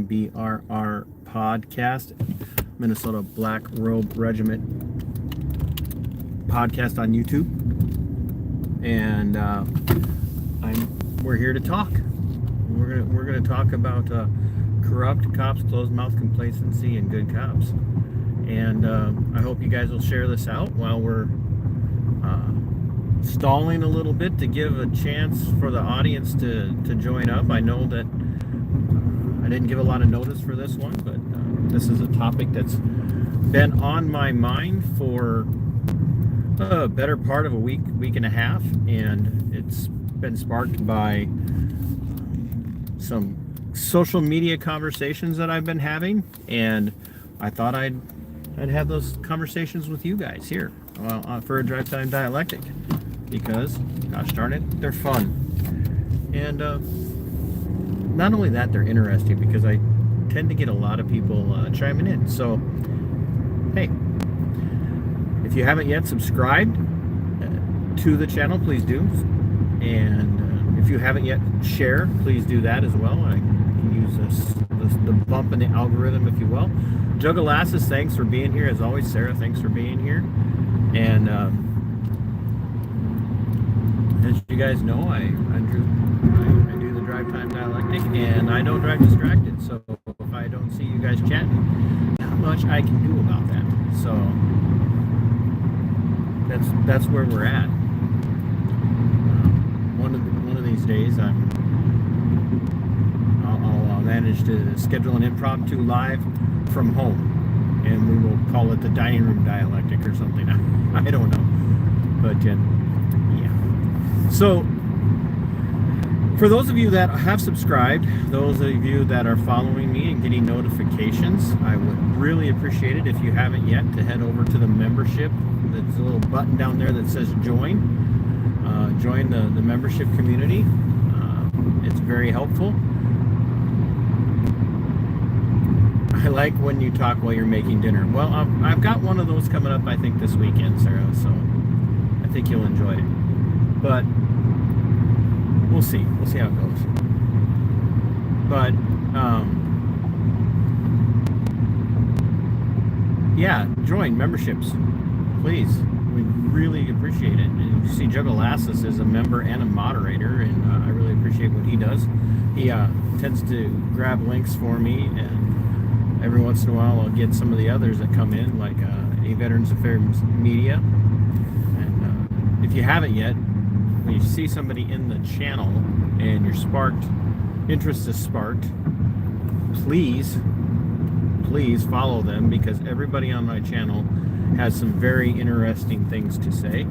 BRR podcast, Minnesota Black Robe Regiment podcast on YouTube, and we're here to talk. We're gonna talk about corrupt cops, closed mouth complacency, and good cops. And I hope you guys will share this out while we're stalling a little bit to give a chance for the audience to join up. I know that I didn't give a lot of notice for this one, but this is a topic that's been on my mind for a better part of a week and a half, and it's been sparked by some social media conversations that I've been having, and I thought I'd have those conversations with you guys here for a Drive Time Dialectic, because gosh darn it, they're fun. And not only that, they're interesting because I tend to get a lot of people chiming in. So hey, if you haven't yet subscribed to the channel, please do. And if you haven't yet shared, please do that as well. I can use the bump in the algorithm, if you will. Jugalasses, thanks for being here. As always, Sarah, thanks for being here. And as you guys know, I do the Drive Time Dialectic, and I don't drive distracted. So if I don't see you guys chatting, not much I can do about that. So that's where we're at. One of these days, I'll manage to schedule an impromptu live from home, and we will call it the dining room dialectic or something. I don't know, but yeah. So for those of you that have subscribed, those of you that are following me and getting notifications, I would really appreciate it if you haven't yet to head over to the membership. There's a little button down there that says join. Join the membership community. It's very helpful. I like when you talk while you're making dinner. Well, I've got one of those coming up, I think, this weekend, Sarah, so I think you'll enjoy it. But we'll see. We'll see how it goes. But, yeah, join memberships, please. We really appreciate it. And you see, Jugalasses is a member and a moderator, and I really appreciate what he does. He tends to grab links for me, and every once in a while I'll get some of the others that come in, like a Veterans Affairs Media. And if you haven't yet, when you see somebody in the channel and your interest is sparked, please follow them, because everybody on my channel has some very interesting things to say.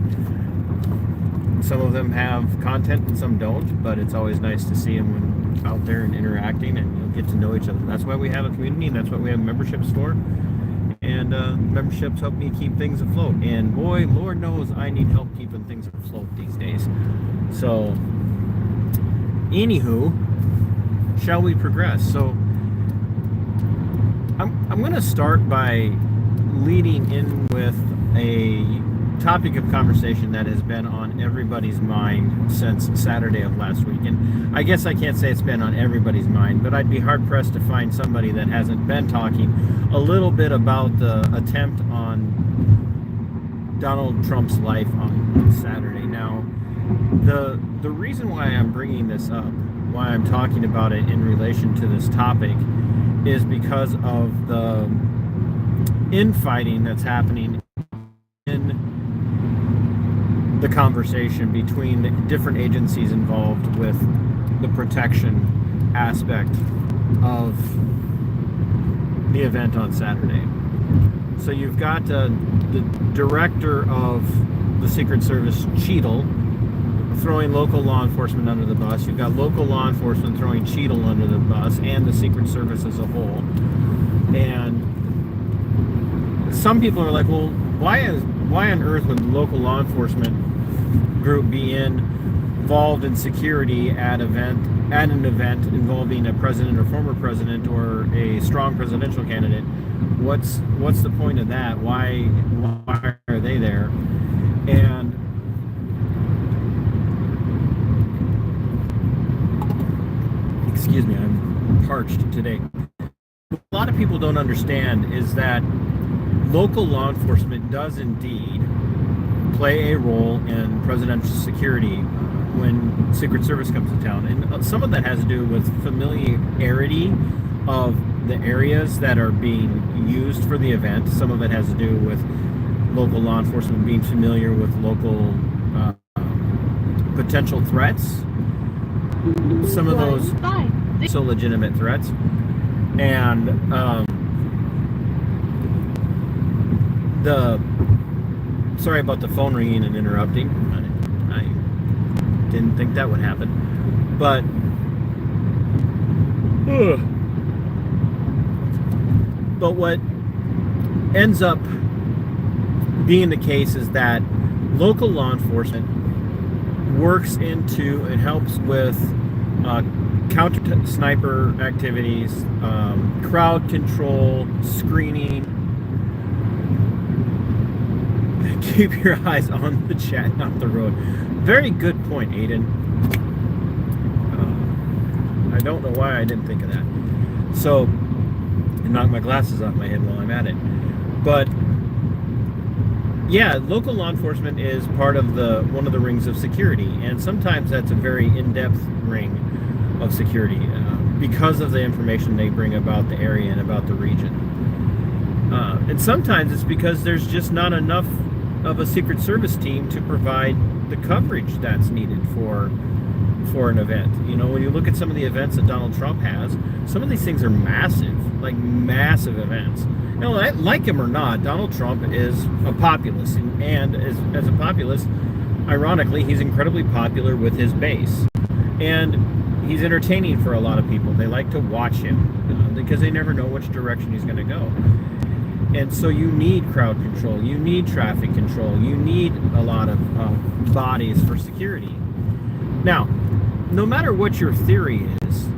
Some of them have content and some don't, but it's always nice to see them when out there and interacting, and you'll get to know each other. That's why we have a community, and that's what we have memberships for. And memberships help me keep things afloat. And boy, Lord knows I need help keeping things afloat these days. So, anywho, shall we progress? So, I'm going to start by leading in with a topic of conversation that has been on everybody's mind since Saturday of last week. And I guess I can't say it's been on everybody's mind, but I'd be hard-pressed to find somebody that hasn't been talking a little bit about the attempt on Donald Trump's life on Saturday. Now, the reason why I'm bringing this up, why I'm talking about it in relation to this topic, is because of the infighting that's happening in the conversation between the different agencies involved with the protection aspect of the event on Saturday. So you've got the director of the Secret Service, Cheadle, throwing local law enforcement under the bus. You've got local law enforcement throwing Cheadle under the bus, and the Secret Service as a whole. And some people are like, well, why on earth would local law enforcement group be involved in security at an event involving a president or former president or a strong presidential candidate? What's the point of that? Why are they there? And excuse me, I'm parched today. lot of people don't understand is that local law enforcement does indeed play a role in presidential security when Secret Service comes to town. And some of that has to do with familiarity of the areas that are being used for the event. Some of it has to do with local law enforcement being familiar with local potential threats. Some of those so legitimate threats. And sorry about the phone ringing and interrupting. I didn't think that would happen. But what ends up being the case is that local law enforcement works into and helps with counter sniper activities, crowd control, screening. Keep your eyes on the chat, not the road. Very good point, Aiden. I don't know why I didn't think of that. So, and knock my glasses off my head while I'm at it. But yeah, local law enforcement is part of one of the rings of security, and sometimes that's a very in-depth ring of security because of the information they bring about the area and about the region. And sometimes it's because there's just not enough of a Secret Service team to provide the coverage that's needed for an event. You know, when you look at some of the events that Donald Trump has, some of these things are massive, like massive events. You know, like him or not, Donald Trump is a populist, and as a populist, ironically, he's incredibly popular with his base, and he's entertaining for a lot of people. They like to watch him because they never know which direction he's going to go. And so you need crowd control, you need traffic control, you need a lot of bodies for security. Now, no matter what your theory is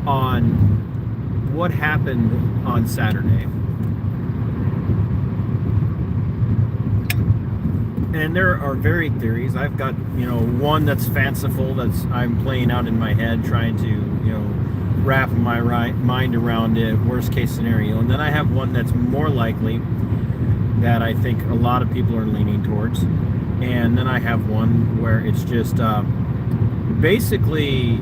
on what happened on Saturday, and there are varied theories. I've got, one that's fanciful, that's I'm playing out in my head, trying to, wrap my mind around a worst case scenario. And then I have one that's more likely, that I think a lot of people are leaning towards. And then I have one where it's just basically,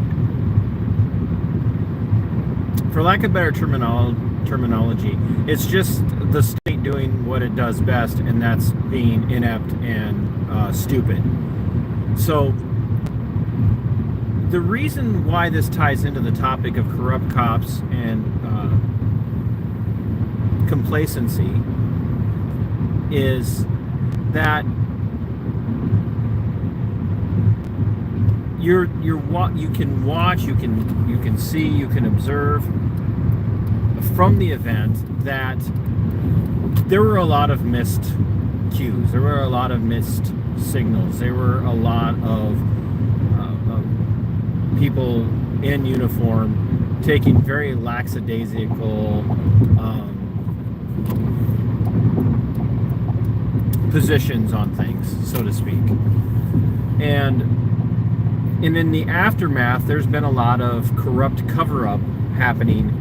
for lack of better terminology, it's just the state doing what it does best, and that's being inept and stupid. So the reason why this ties into the topic of corrupt cops and complacency is that you can watch, you can see, you can observe from the event that there were a lot of missed cues, there were a lot of missed signals, there were a lot of people in uniform taking very lackadaisical positions on things, so to speak. And in the aftermath, there's been a lot of corrupt cover-up happening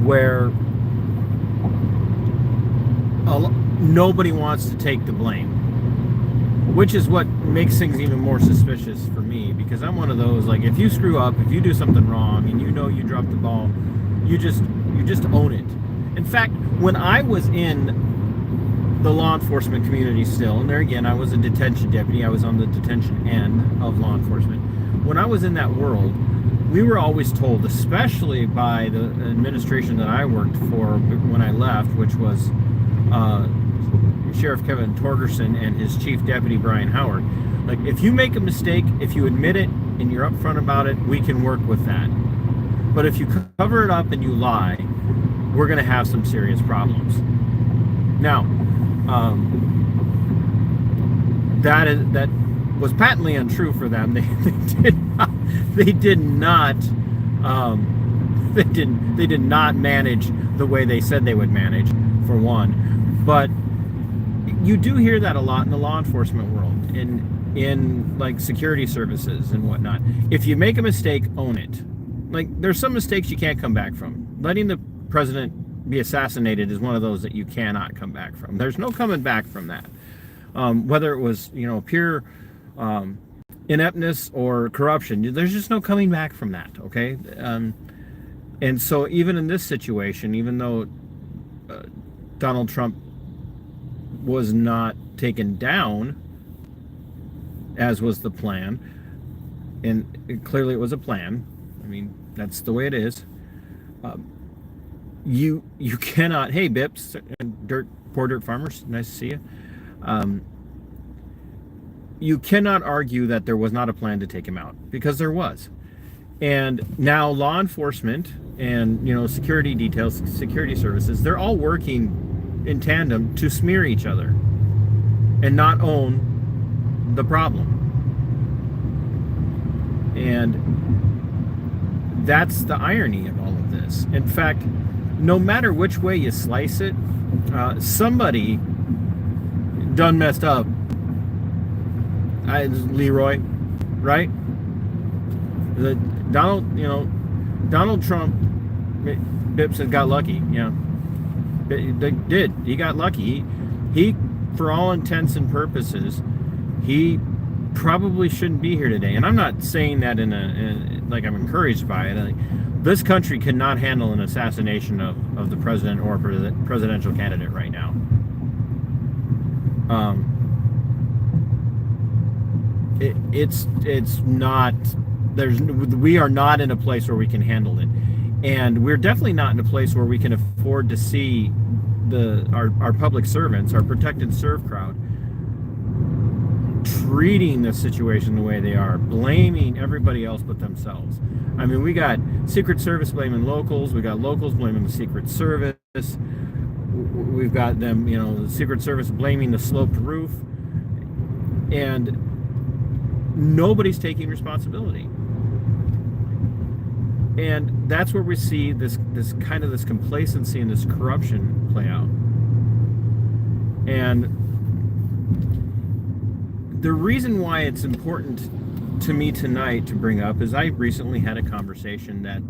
where nobody wants to take the blame, which is what makes things even more suspicious for me, because I'm one of those, like, if you screw up, if you do something wrong and you know you dropped the ball, you just own it. In fact, when I was in the law enforcement community still, and there again, I was a detention deputy, I was on the detention end of law enforcement. When I was in that world, we were always told, especially by the administration that I worked for when I left, which was Sheriff Kevin Torgerson and his chief deputy Brian Howard, like, if you make a mistake, if you admit it and you're upfront about it, we can work with that. But if you cover it up and you lie, we're going to have some serious problems. Now, that was patently untrue for them. They did not manage the way they said they would manage, for one. But you do hear that a lot in the law enforcement world, in like security services and whatnot. If you make a mistake, own it. Like, there's some mistakes you can't come back from. Letting the president be assassinated is one of those that you cannot come back from. There's no coming back from that. Whether it was, pure ineptness or corruption, there's just no coming back from that, okay? And so even in this situation, even though Donald Trump was not taken down, as was the plan, and clearly it was a plan. I mean, that's the way it is. You cannot. Hey, Bips, poor dirt farmers, nice to see you. You cannot argue that there was not a plan to take him out, because there was. And now law enforcement and security details, security services, they're all working in tandem to smear each other and not own the problem. And that's the irony of all of this. In fact, no matter which way you slice it, somebody done messed up. Leroy, right? Donald Trump, Bips has got lucky. They did. He got lucky. He, for all intents and purposes, he probably shouldn't be here today. And I'm not saying that like I'm encouraged by it. This country cannot handle an assassination of the president or presidential candidate right now. It's not. We are not in a place where we can handle it, and we're definitely not in a place where we can afford to see our public servants, our protected serve crowd, treating the situation the way they are, blaming everybody else but themselves. I mean, we got Secret Service blaming locals, we got locals blaming the Secret Service, we've got them, the Secret Service blaming the sloped roof, and nobody's taking responsibility. And that's where we see this kind of this complacency and this corruption play out. And the reason why it's important to me tonight to bring up is I recently had a conversation that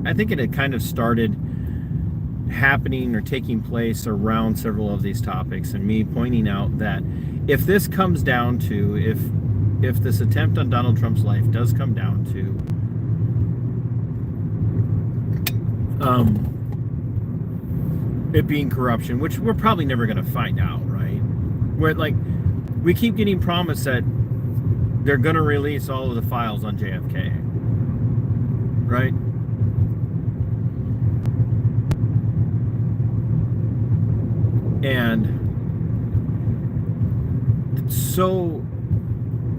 I think it had kind of started happening or taking place around several of these topics, and me pointing out that if this comes down to, if this attempt on Donald Trump's life does come down to it being corruption, which we're probably never going to find out, right? Where we keep getting promised that they're going to release all of the files on JFK, right? And it's so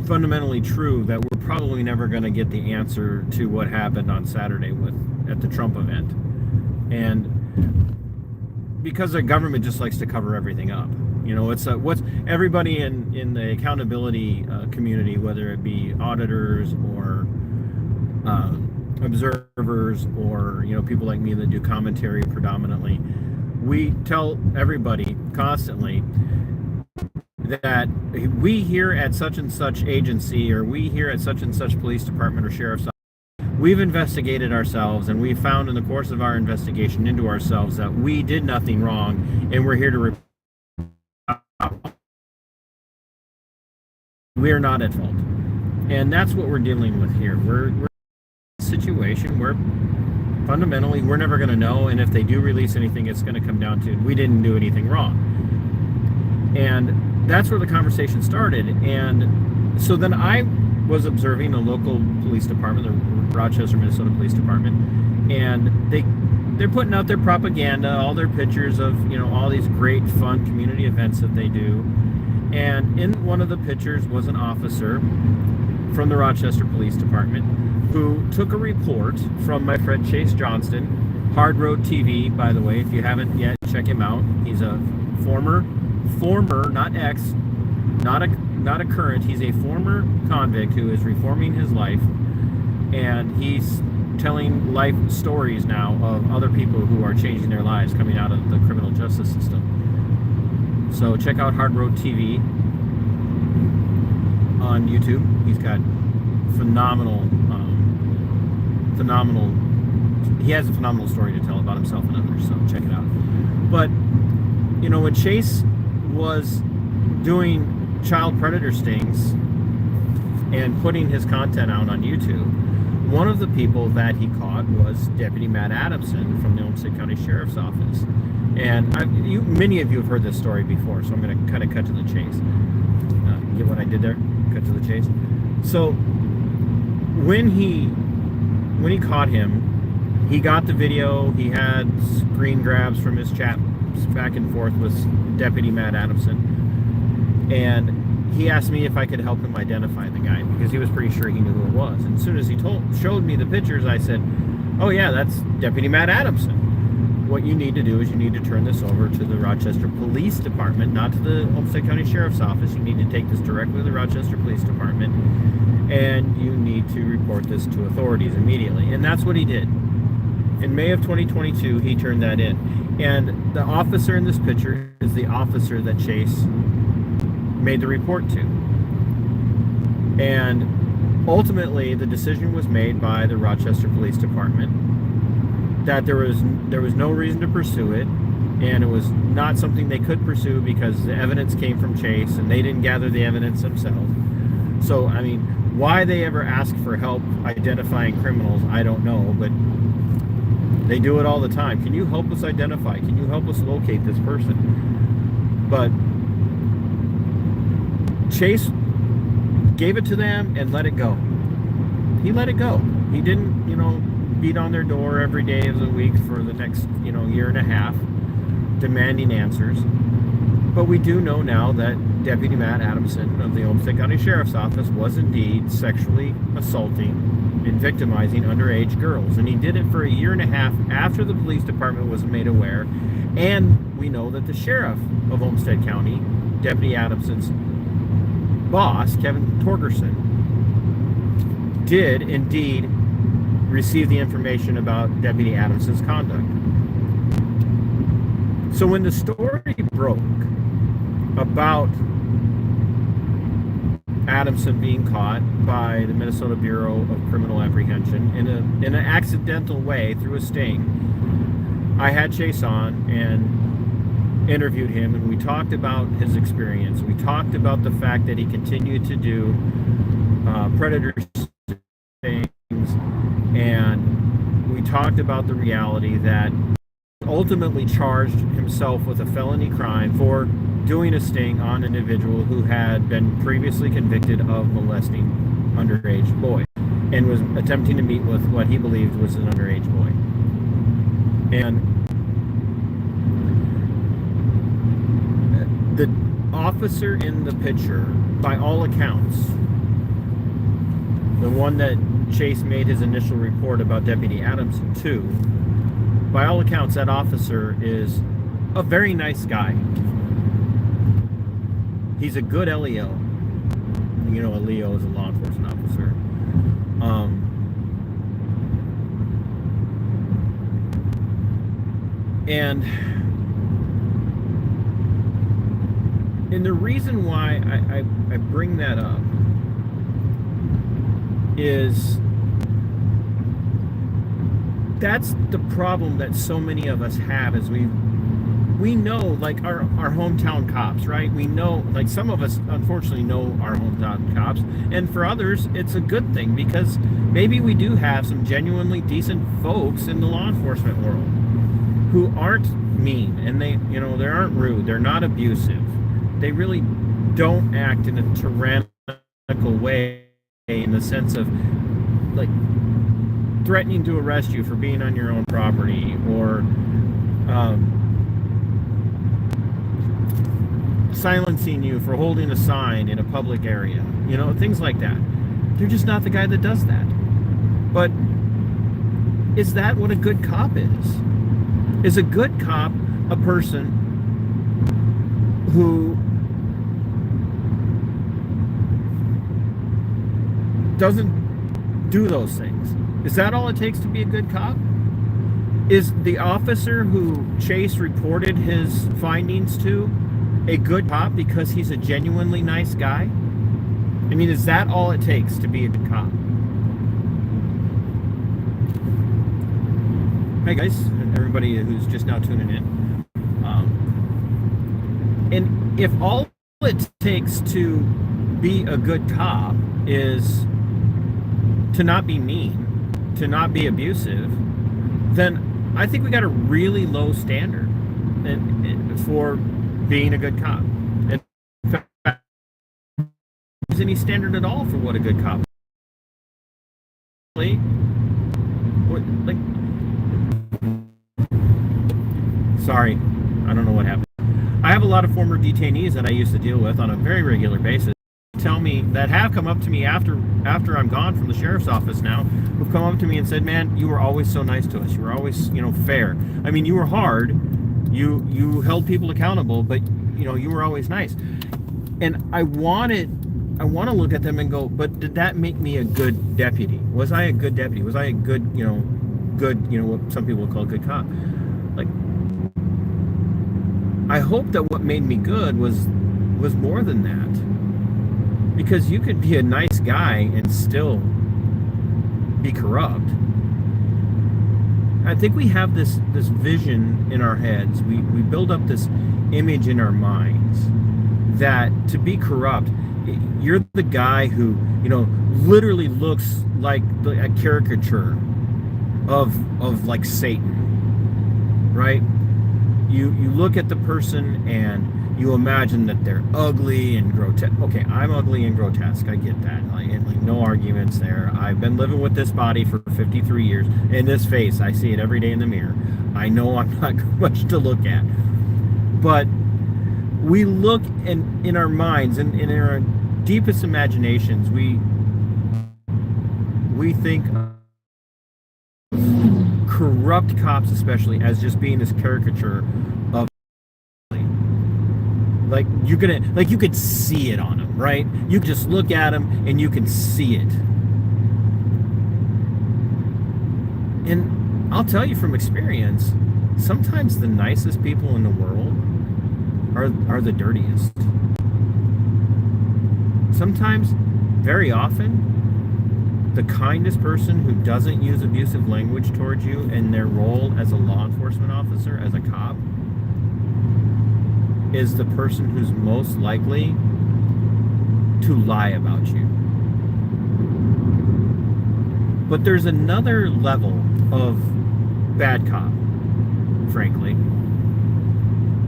fundamentally true that we're probably never going to get the answer to what happened on Saturday at the Trump event. And because the government just likes to cover everything up. It's what's everybody in the accountability community, whether it be auditors or observers or people like me that do commentary predominantly, we tell everybody constantly that we here at such and such agency, or we here at such and such police department or sheriff's office, we've investigated ourselves, and we found in the course of our investigation into ourselves that we did nothing wrong, and we're here to report. We're not at fault. And that's what we're dealing with here. We're in a situation where fundamentally we're never going to know, and if they do release anything, it's going to come down to we didn't do anything wrong. And that's where the conversation started. And so then I was observing a local police department, the Rochester, Minnesota Police Department, and they're putting out their propaganda, all their pictures of all these great fun community events that they do. And in one of the pictures was an officer from the Rochester Police Department who took a report from my friend Chase Johnston, Hard Road TV, by the way. If you haven't yet, check him out. He's a former, not ex, not a current. He's a former convict who is reforming his life, and he's telling life stories now of other people who are changing their lives coming out of the criminal justice system. So check out Hard Road TV on YouTube. He's got phenomenal. He has a phenomenal story to tell about himself and others. So check it out. But, you know, when Chase was doing child predator stings and putting his content out on YouTube, one of the people that he caught was Deputy Matt Adamson from the Olmsted County Sheriff's Office. And many of you have heard this story before, so I'm going to kind of cut to the chase. Get what I did there? Cut to the chase. So when he caught him, he got the video. He had screen grabs from his chats back and forth with Deputy Matt Adamson, and he asked me if I could help him identify the guy because he was pretty sure he knew who it was. And as soon as he showed me the pictures, I said, "Oh yeah, that's Deputy Matt Adamson. What you need to do is you need to turn this over to the Rochester Police Department, not to the Olmsted County Sheriff's Office. You need to take this directly to the Rochester Police Department, and you need to report this to authorities immediately." And that's what he did. In May of 2022, he turned that in. And the officer in this picture is the officer that Chase made the report to. And ultimately, the decision was made by the Rochester Police Department that there was no reason to pursue it, and it was not something they could pursue because the evidence came from Chase, and they didn't gather the evidence themselves. So, I mean, why they ever ask for help identifying criminals, I don't know, but they do it all the time. Can you help us identify? Can you help us locate this person? But Chase gave it to them and let it go. He let it go. He didn't, you know, beat on their door every day of the week for the next, you know, year and a half, demanding answers. But we do know now that Deputy Matt Adamson of the Olmsted County Sheriff's Office was indeed sexually assaulting and victimizing underage girls. And he did it for a year and a half after the police department was made aware. And we know that the sheriff of Olmsted County, Deputy Adamson's boss, Kevin Torgerson, did indeed receive the information about Deputy Adamson's conduct. So when the story broke about Adamson being caught by the Minnesota Bureau of Criminal Apprehension in an accidental way through a sting, I had Chase on and interviewed him, and we talked about his experience. We talked about the fact that he continued to do predator stings, and we talked about the reality that ultimately charged himself with a felony crime for doing a sting on an individual who had been previously convicted of molesting underage boy and was attempting to meet with what he believed was an underage boy. And the officer in the picture, by all accounts, the one that Chase made his initial report about Deputy Adamson to, by all accounts, that officer is a very nice guy. He's a good LEO. You know, a LEO is a law enforcement officer. And the reason why I bring that up is that's the problem that so many of us have is we know, like, our hometown cops, right? We know, like, some of us unfortunately know our hometown cops, and for others it's a good thing because maybe we do have some genuinely decent folks in the law enforcement world who aren't mean, and they aren't rude, they're not abusive, they really don't act in a tyrannical way in the sense of, like, threatening to arrest you for being on your own property, or silencing you for holding a sign in a public area, things like that. They're just not the guy that does that. But is that what a good cop is? Is a good cop a person who doesn't do those things? Is that all it takes to be a good cop? Is the officer who Chase reported his findings to a good cop because he's a genuinely nice guy? I mean, is that all it takes to be a good cop? Hi guys, and everybody who's just now tuning in. And if all it takes to be a good cop is to not be mean, to not be abusive, then I think we got a really low standard for being a good cop. And in fact, there's any standard at all for what a good cop is. Like, sorry, I don't know what happened. I have a lot of former detainees that I used to deal with on a very regular basis. Tell me that have come up to me after I'm gone from the sheriff's office now, who've come up to me and said, "Man, you were always so nice to us. You were always, fair. I mean, you were hard. You held people accountable, but you were always nice." And I want to look at them and go, but did that make me a good deputy? Was I a good deputy? Was I a good, what some people call a good cop? Like, I hope that what made me good was more than that. Because you could be a nice guy and still be corrupt. I think we have this vision in our heads. We build up this image in our minds that to be corrupt, you're the guy who, literally looks like a caricature of like Satan, right? You look at the person and you imagine that they're ugly and grotesque. Okay, I'm ugly and grotesque. I get that. No arguments there. I've been living with this body for 53 years. In this face, I see it every day in the mirror. I know I'm not much to look at. But we look in our minds and in our deepest imaginations, we think corrupt cops especially as just being this caricature of you could see it on them, right? You just look at them and you can see it. And I'll tell you from experience, sometimes the nicest people in the world are the dirtiest. Sometimes, very often, the kindest person who doesn't use abusive language towards you in their role as a law enforcement officer, as a cop, is the person who's most likely to lie about you. But there's another level of bad cop, frankly.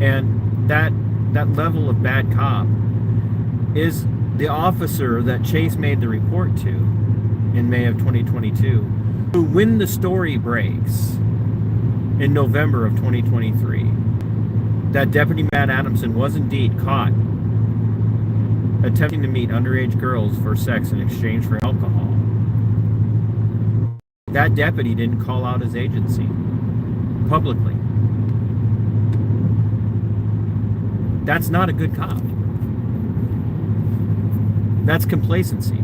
And that level of bad cop is the officer that Chase made the report to in May of 2022, who, when the story breaks in November of 2023, that Deputy Matt Adamson was indeed caught attempting to meet underage girls for sex in exchange for alcohol. That deputy didn't call out his agency publicly. That's not a good cop. That's complacency.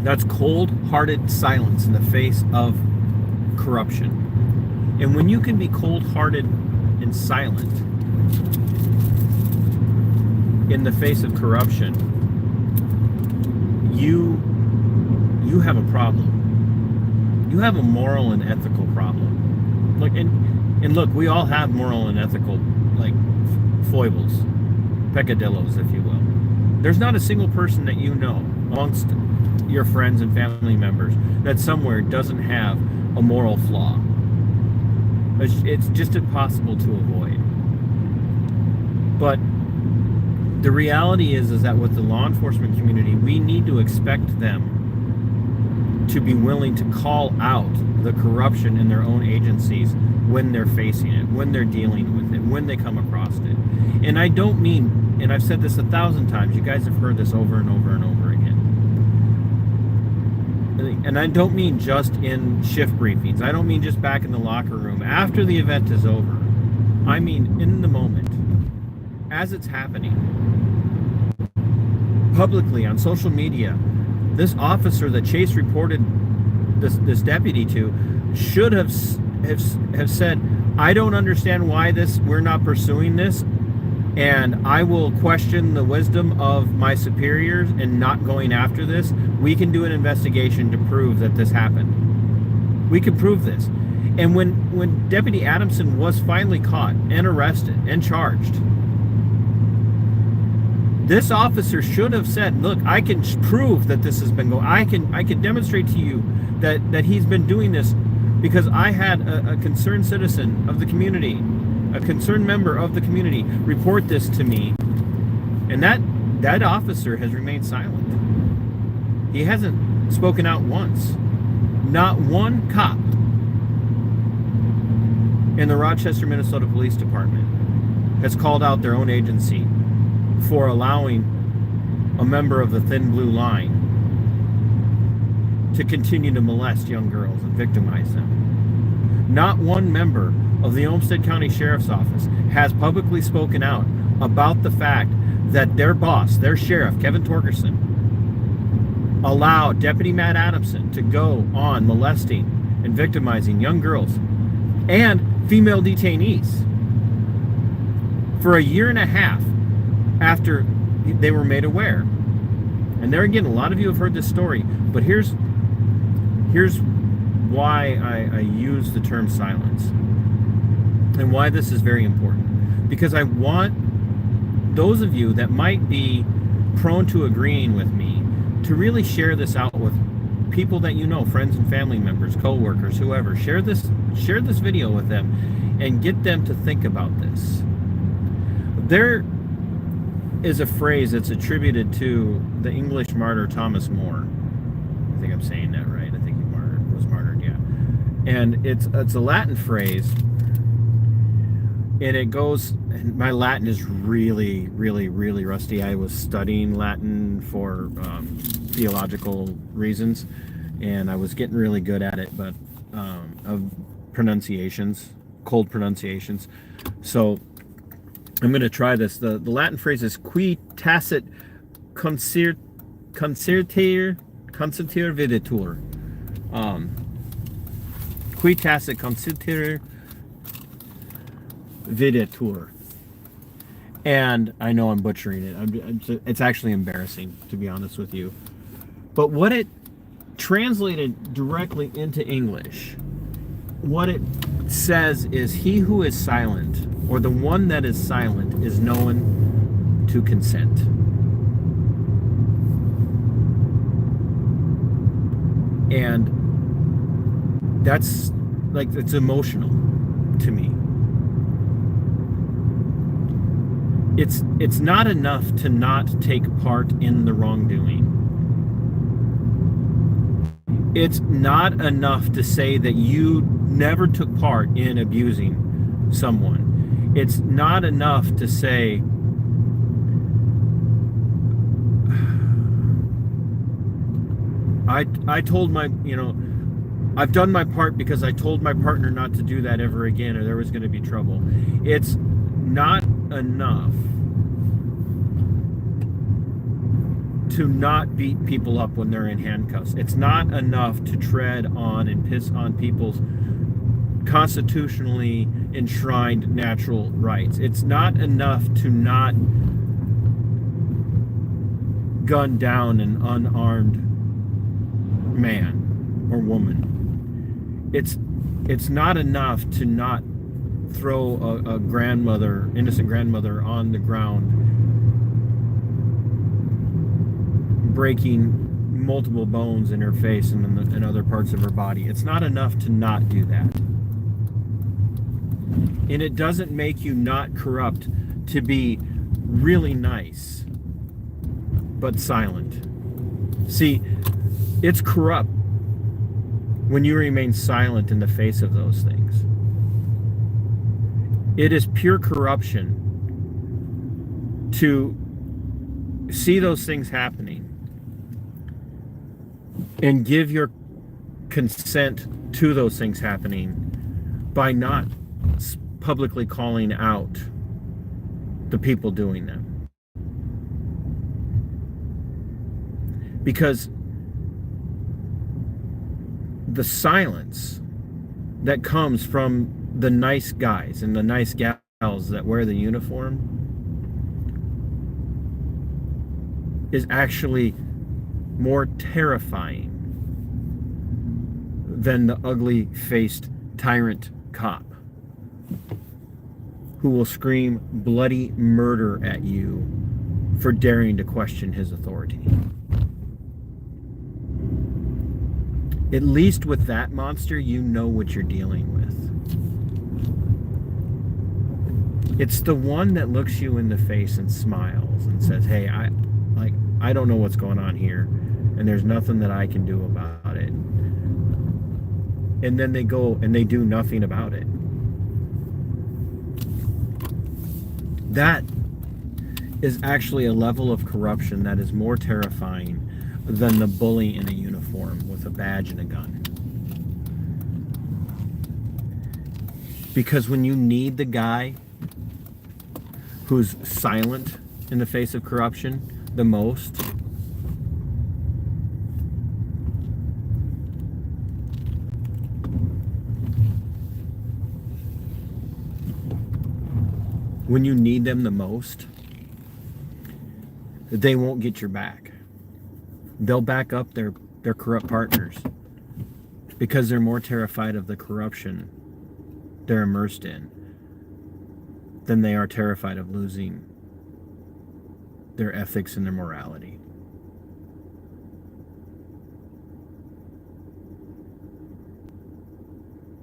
That's cold-hearted silence in the face of corruption. And when you can be cold-hearted and silent in the face of corruption, you have a problem. You have a moral and ethical problem. Look, we all have moral and ethical foibles, peccadillos, if you will. There's not a single person that you know amongst your friends and family members that somewhere doesn't have a moral flaw. It's just impossible to avoid. But the reality is that with the law enforcement community, we need to expect them to be willing to call out the corruption in their own agencies when they're facing it, when they're dealing with it, when they come across it. And I don't mean, and I've said this 1,000 times, you guys have heard this over and over and over again. And I don't mean just in shift briefings. I don't mean just back in the locker room after the event is over. I mean in the moment, as it's happening, publicly on social media. This officer that Chase reported this deputy to should have said, "I don't understand why we're not pursuing this, and I will question the wisdom of my superiors in not going after this. We can do an investigation to prove that this happened. We can prove this." And when Deputy Adamson was finally caught and arrested and charged, this officer should have said, look, I can prove that this has been going. I can demonstrate to you that he's been doing this because I had a concerned citizen of the community, a concerned member of the community report this to me. And that officer has remained silent. He hasn't spoken out once. Not one cop in the Rochester, Minnesota Police Department has called out their own agency for allowing a member of the Thin Blue Line to continue to molest young girls and victimize them. Not one member of the Olmsted County Sheriff's Office has publicly spoken out about the fact that their boss, their sheriff, Kevin Torgerson, allowed Deputy Matt Adamson to go on molesting and victimizing young girls and female detainees for a year and a half after they were made aware. And there again, a lot of you have heard this story, but here's why I use the term silence and why this is very important. Because I want those of you that might be prone to agreeing with me to really share this out with people that you know, friends and family members, co-workers, whoever. Share this video with them and get them to think about this. There is a phrase that's attributed to the English martyr Thomas More. I think I'm saying that right. I think he was martyred, yeah. And it's a Latin phrase, and it goes, and my Latin is really, really, really rusty. I was studying Latin for theological reasons, and I was getting really good at it, but of pronunciations, cold pronunciations. So I'm going to try this. The Latin phrase is qui tacit concertare videtur. Qui tacit concertare videtur. And I know I'm butchering it. It's actually embarrassing, to be honest with you. But what it translated directly into English, what it says is, he who is silent, or the one that is silent, is known to consent. And that's like, it's emotional to me. It's not enough to not take part in the wrongdoing. It's not enough to say that you never took part in abusing someone. It's not enough to say, I told my, I've done my part because I told my partner not to do that ever again, or there was going to be trouble. It's not enough to not beat people up when they're in handcuffs. It's not enough to tread on and piss on people's constitutionally enshrined natural rights. It's not enough to not gun down an unarmed man or woman. It's not enough to not throw a grandmother, innocent grandmother, on the ground, breaking multiple bones in her face and in other parts of her body. It's not enough to not do that. And it doesn't make you not corrupt to be really nice but silent. See, it's corrupt when you remain silent in the face of those things. It is pure corruption to see those things happening and give your consent to those things happening by not publicly calling out the people doing them. Because the silence that comes from the nice guys and the nice gals that wear the uniform is actually more terrifying than the ugly-faced tyrant cop who will scream bloody murder at you for daring to question his authority. At least with that monster, you know what you're dealing with. It's the one that looks you in the face and smiles and says, hey, I don't know what's going on here, and there's nothing that I can do about it. And then they go and they do nothing about it. That is actually a level of corruption that is more terrifying than the bully in a uniform with a badge and a gun. Because when you need the guy who's silent in the face of corruption the most, when you need them the most, they won't get your back. They'll back up their corrupt partners because they're more terrified of the corruption they're immersed in than they are terrified of losing their ethics and their morality.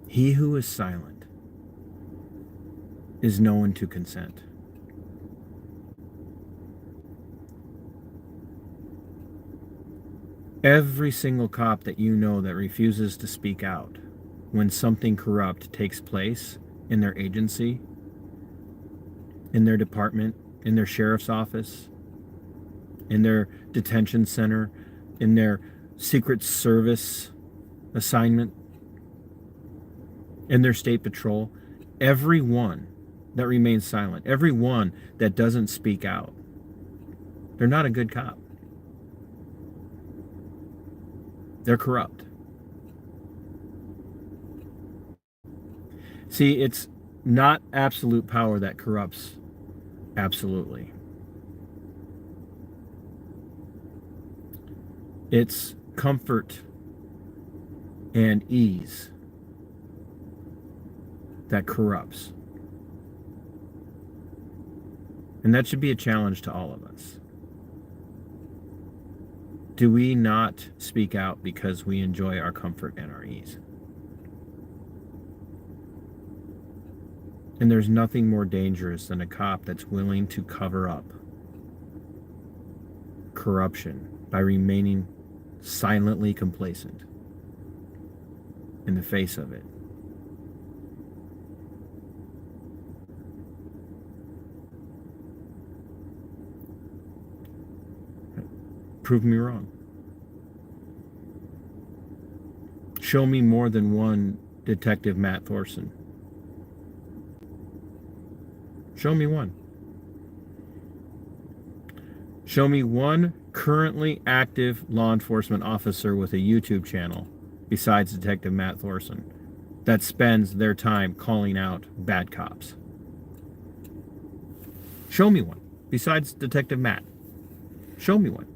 He who is silent is known to consent. Every single cop that you know that refuses to speak out when something corrupt takes place in their agency, in their department, in their sheriff's office, in their detention center, in their Secret Service assignment, in their state patrol, every one that remains silent, every one that doesn't speak out, they're not a good cop. They're corrupt. See, it's not absolute power that corrupts absolutely. It's comfort and ease that corrupts. And that should be a challenge to all of us. Do we not speak out because we enjoy our comfort and our ease? And there's nothing more dangerous than a cop that's willing to cover up corruption by remaining silently complacent in the face of it. Prove me wrong. Show me more than one Detective Matt Thorson. Show me one. Show me one currently active law enforcement officer with a YouTube channel besides Detective Matt Thorson that spends their time calling out bad cops. Show me one besides Detective Matt. Show me one.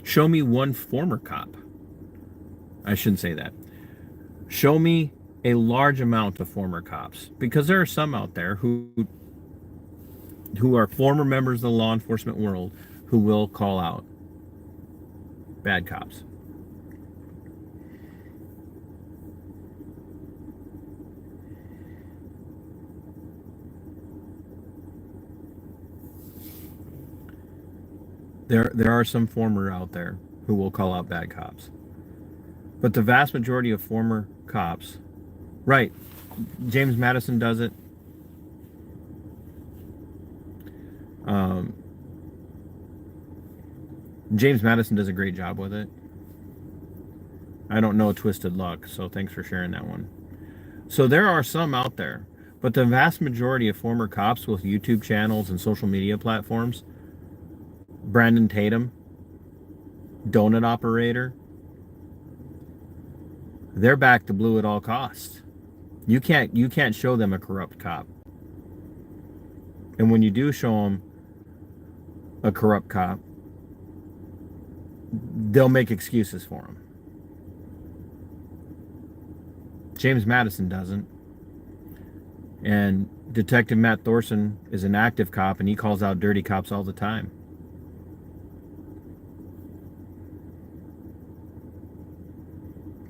Show me one former cop. I shouldn't say that. Show me a large amount of former cops, because there are some out there who are former members of the law enforcement world who will call out bad cops. There are some former out there who will call out bad cops. But the vast majority of former cops, right, James Madison does it. James Madison does a great job with it. I don't know Twisted Luck, so thanks for sharing that one. So there are some out there, but the vast majority of former cops with YouTube channels and social media platforms, Brandon Tatum, Donut Operator, they're back to blue at all costs. You can't show them a corrupt cop. And when you do show them a corrupt cop, they'll make excuses for him. James Madison doesn't. And Detective Matt Thorson is an active cop, and he calls out dirty cops all the time.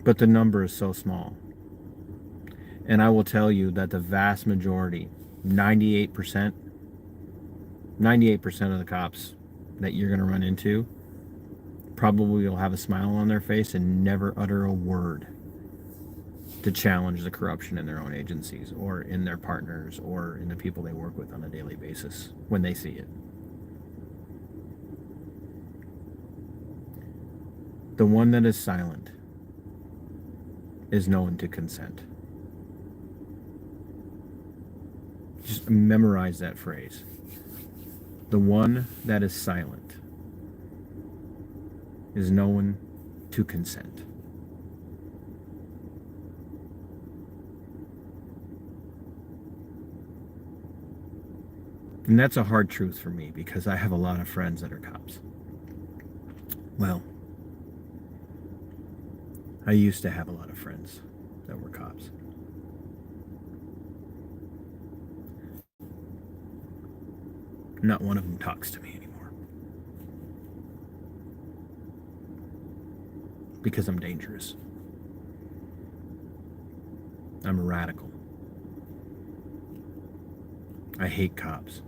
But the number is so small. And I will tell you that the vast majority, 98%, 98% of the cops that you're going to run into probably will have a smile on their face and never utter a word to challenge the corruption in their own agencies or in their partners or in the people they work with on a daily basis when they see it. The one that is silent is known to consent. Just memorize that phrase. The one that is silent is known to consent. And that's a hard truth for me because I have a lot of friends that are cops. Well, I used to have a lot of friends that were cops. Not one of them talks to me anymore. Because I'm dangerous. I'm a radical. I hate cops.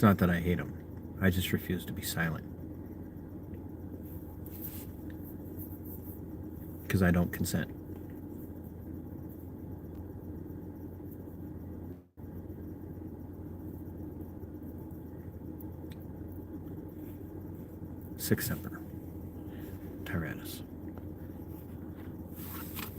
It's not that I hate them. I just refuse to be silent. Because I don't consent. Sic Semper Tyrannis.